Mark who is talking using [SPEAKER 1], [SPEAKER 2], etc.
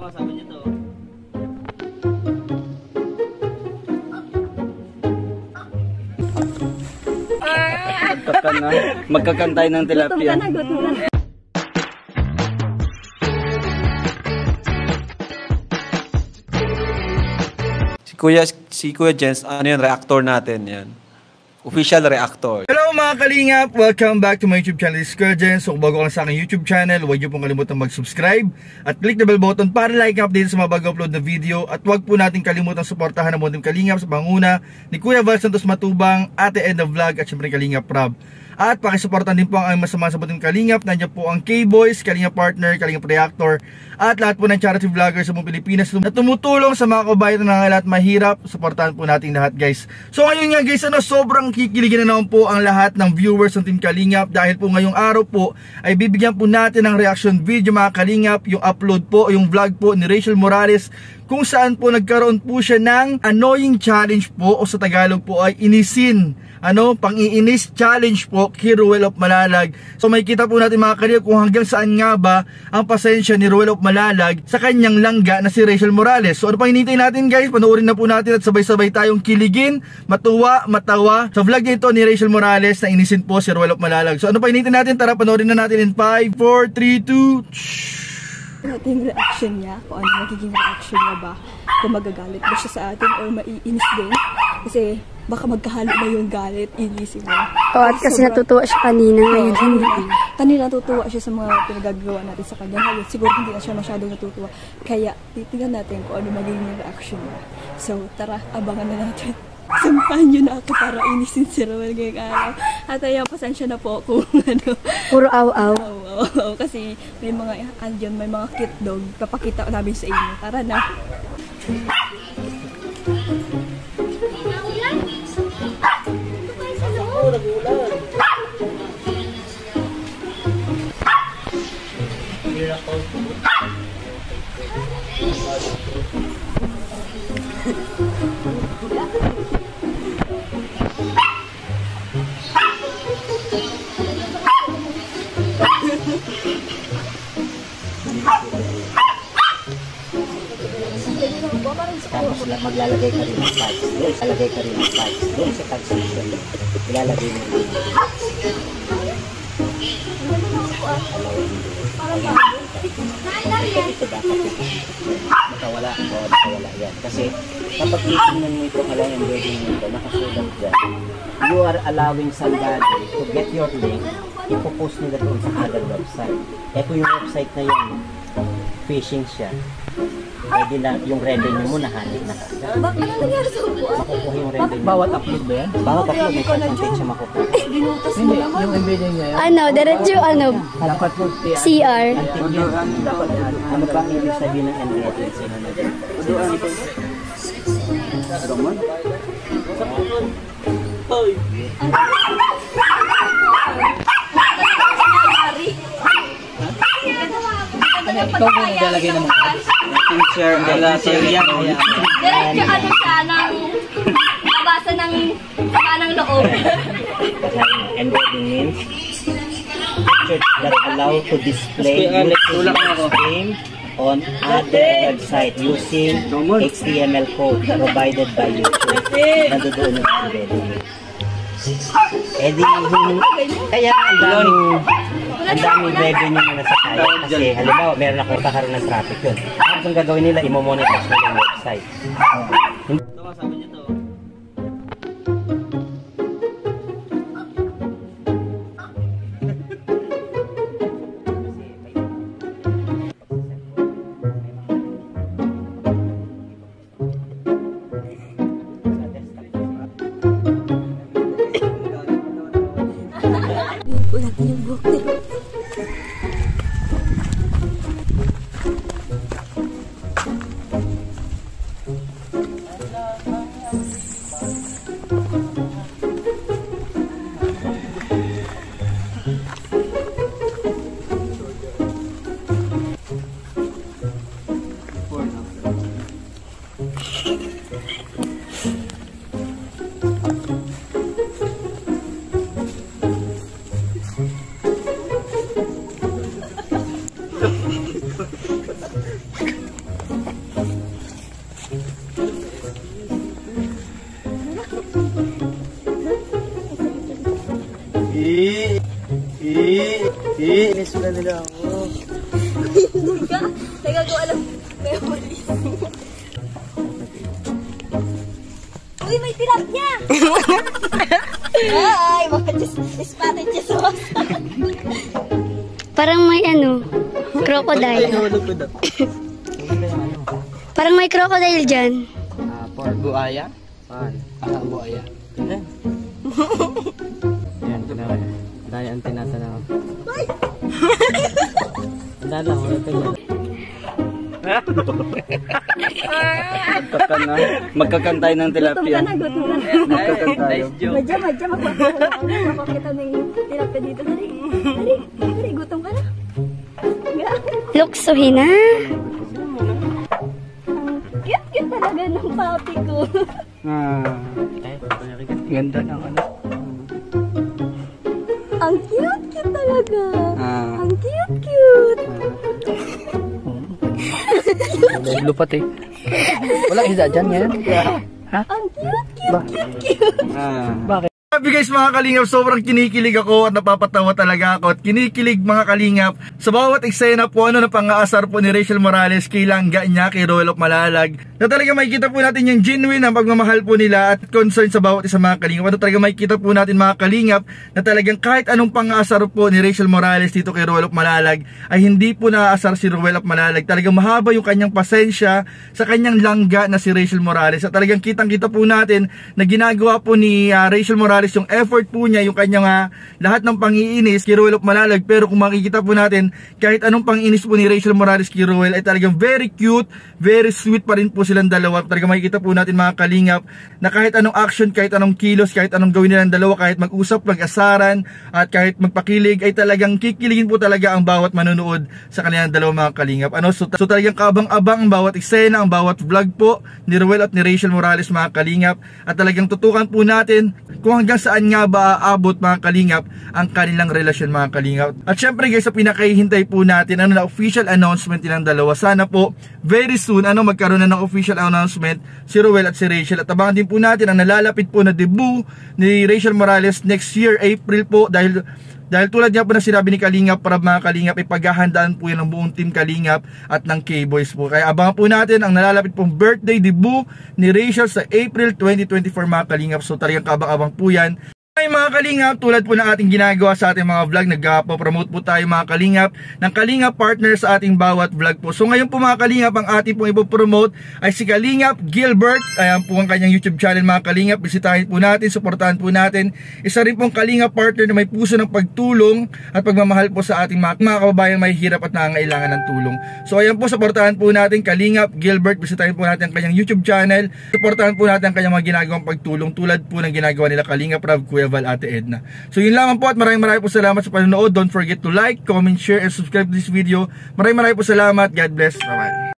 [SPEAKER 1] Sabi niya to. Magkakantay ng tilapia.
[SPEAKER 2] Si Kuya Jens, ano yan, reactor natin yan. Official reactor.
[SPEAKER 3] Hello mga kalingap! Welcome back to my YouTube channel, this is Kuya Jens. So kung bago ka sa aking YouTube channel, huwag niyo pong kalimutan mag-subscribe at click the bell button para like and update sa mga bago upload na video. At huwag po natin kalimutan suportahan ang Munting Kalingap sa panguna ni Kuya Val Santos Matubang, Ate Edna Vlog at syempre Kalingap Rob. At pakisuportan din po ang masama sa Munting Kalingap. Nandiyan po ang K-Boys, Kalingap Partner, Kalingap Reactor at lahat po ng charity vloggers sa buong Pilipinas na tumutulong sa mga kabayan na nangangalat mahirap. Suportahan po natin lahat guys. So ngayon nga guys, sobrang kikiligin na naman po ang lahat ng viewers ng Team Kalingap dahil po ngayong araw po ay bibigyan po natin ng reaction video mga Kalingap, yung upload po, yung vlog po ni Rachel Morales kung saan po nagkaroon po siya ng annoying challenge po o sa Tagalog po ay inisin. Pang-iinis challenge po kay Ruel of Malalag. So may kita po natin mga Kalingap kung hanggang saan nga ba ang pasensya ni Ruel of Malalag sa kanyang langga na si Rachel Morales. So ano pang hinihintay natin guys? Panoorin na po natin at sabay-sabay tayong kiligin, matuwa, matawa sa vlog nito ni Rachel Morales na inisin po si Ruel of Malalag. So ano pang hinihintay natin? Tara panoorin na natin in 5, 4, 3, 2...
[SPEAKER 4] Natin reaction niya, kung ano magiging reaction niya ba, kung magagalit ba siya sa atin or maiinis din kasi baka magkahalo na yung galit, inisip mo.
[SPEAKER 5] At kasi natutuwa siya kanina, ngayon hindi.
[SPEAKER 4] Kanina natutuwa siya sa mga pinagagawa natin sa kanya, ngayon siguro hindi na siya masyadong natutuwa, kaya titignan natin kung ano magiging reaction niya. So tara, abangan na natin. Samahan nyo na ako para inisin si Ruel ngayong araw. At ayaw, pasensya na po kung ano.
[SPEAKER 5] Puro aw-aw.
[SPEAKER 4] Kasi may mga, andyan, may mga cute dog. Papakita namin sa inyo. Tara na.
[SPEAKER 1] Tapos maglalagay ka rin ng pipes. Ilalagay ka rin ng pipes. Doon sa pipes station. Ilalagay mo rin. Ito dapat nakawala. Nakawala yan. Kasi kapag titignan mo ito alam yung building mo ito, nakasulat dyan. You are allowing somebody to get your link, ipopost nila doon sa other website. Ito yung website na yun. Phishing siya. Pwede na yung revenue mo nahanip na ka.
[SPEAKER 4] Bakit ano nangyari sa upuan?
[SPEAKER 1] Makukuha yung revenue.
[SPEAKER 3] Bawat upload ba yan?
[SPEAKER 1] Bawat upload may percentage siya makukuha.
[SPEAKER 4] Binutas mo naman.
[SPEAKER 3] Yung embedding niya yan?
[SPEAKER 5] Ano, diretso
[SPEAKER 1] Dapat po
[SPEAKER 5] CR.
[SPEAKER 1] ano pa ang ibig sabihin ng embedding? Sino na dyan? Roman? Hoy!
[SPEAKER 3] Ikaw mo naglalagay ng mga
[SPEAKER 1] Teacher, teacher yan.
[SPEAKER 4] Diretso ano siya ng nabasa ng sama ng loob.
[SPEAKER 1] Embedding means pictures that allow to display stream on other website using HTML code provided by YouTube. Nandoon yung embedding. Kaya ang daming revenue na nasa tayo kasi halimbawa meron akong kakaroon ng traffic yun. Tapos ang gagawin nila, imo-monetize nila yung website. Sabi niya to.
[SPEAKER 4] Ulat yung buhok nila.
[SPEAKER 6] Yes, wala nila ako.
[SPEAKER 4] Hindi ka. Nagagawa lang memories. Uy, may tilapia! Ay, mga spotted chiswas.
[SPEAKER 5] Parang may crocodile.
[SPEAKER 6] Nahulog ko daw.
[SPEAKER 5] Parang may crocodile dyan.
[SPEAKER 6] For buaya? Buaya. Yan, dahil ang tinasa na ako. Dala ko, ito yun. Magkakantay ng tilapia.
[SPEAKER 4] Gutom ka na.
[SPEAKER 6] Magkakantay.
[SPEAKER 4] Madya, makakita ng tilapia dito. Dali, gutom ka na.
[SPEAKER 5] Luksuhin na.
[SPEAKER 4] Ang cute talaga ng papi ko.
[SPEAKER 6] Ganda ng ano.
[SPEAKER 4] Ang cute talaga. Ang cute.
[SPEAKER 6] Lupat eh. Walang isa dyan ngayon.
[SPEAKER 4] Ang cute.
[SPEAKER 6] Bakit?
[SPEAKER 3] Sabi guys mga kalingap, sobrang kinikilig ako at napapatawa talaga ako at kinikilig mga kalingap sa bawat eksena po na pang-aasar po ni Rachel Morales kay Langga niya, kay Roel of Malalag, na talaga makikita po natin yung genuine na pagmamahal po nila at concern sa bawat isa mga kalingap. At talaga makikita po natin mga kalingap na talagang kahit anong pang-aasar po ni Rachel Morales dito kay Roel of Malalag ay hindi po naaasar si Roel of Malalag. Talagang mahaba yung kanyang pasensya sa kanyang langga na si Rachel Morales at talagang kitang-kita po natin na ginagawa po ni Rachel Morales yung effort po niya, yung kanyang lahat ng pang-iinis kay Roel of Malalag. Pero kung makikita po natin, kahit anong pang-iinis po ni Rachel Morales kay Roel ay talagang very cute, very sweet pa rin po silang dalawa. Talagang makikita po natin mga kalingap na kahit anong action, kahit anong kilos, kahit anong gawin nilang dalawa, kahit mag-usap, mag-asaran at kahit magpakilig ay talagang kikiligin po talaga ang bawat manonood sa kanilang dalawa mga kalingap. So talagang kabang-abang ang bawat eksena, ang bawat vlog po ni Roel at ni Rachel Morales mga kalingap at talagang tutukan po natin kung hanggang saan nga ba aabot mga kalingap ang kanilang relasyon mga kalingap. At syempre guys, sa pinakahihintay po natin na official announcement nilang dalawa. Sana po very soon magkaroon na ng official announcement si Roel at si Rachel. At abangan din po natin ang nalalapit po na debut ni Rachel Morales next year April po dahil tulad nga po na sinabi ni Kalingap para mga Kalingap ipaghahandaan po yan ng buong team Kalingap at ng K-Boys po. Kaya abangan po natin ang nalalapit pong birthday debut ni Rachel sa April 2024 mga Kalingap. So talagang kabang-abang po yan. Ay mga kalingap, tulad po ng ating ginagawa sa ating mga vlog, nagpo-promote po tayo mga kalingap ng Kalingap partner sa ating bawat vlog po. So ngayon po mga kalingap, ang ating pong ipopromote ay si Kalingap Gilbert. Ayan po ang kanyang YouTube channel mga kalingap. Bisitahin po natin, suportahan po natin. Isa rin pong Kalingap partner na may puso ng pagtulong at pagmamahal po sa ating mga kababayan may hirap at nangangailangan ng tulong. So ayan po, suportahan po natin Kalingap Gilbert. Bisitahin po natin ang kanyang YouTube channel. Suportahan po natin ang kanyang mga ginagawang pagtulong tulad po ng ginagawa nila Kalingap Rob, Kuya Val, Ate Edna. So yun lamang po at maraming po salamat sa panonood. Don't forget to like, comment, share, and subscribe to this video. Maraming po salamat. God bless. Bye-bye.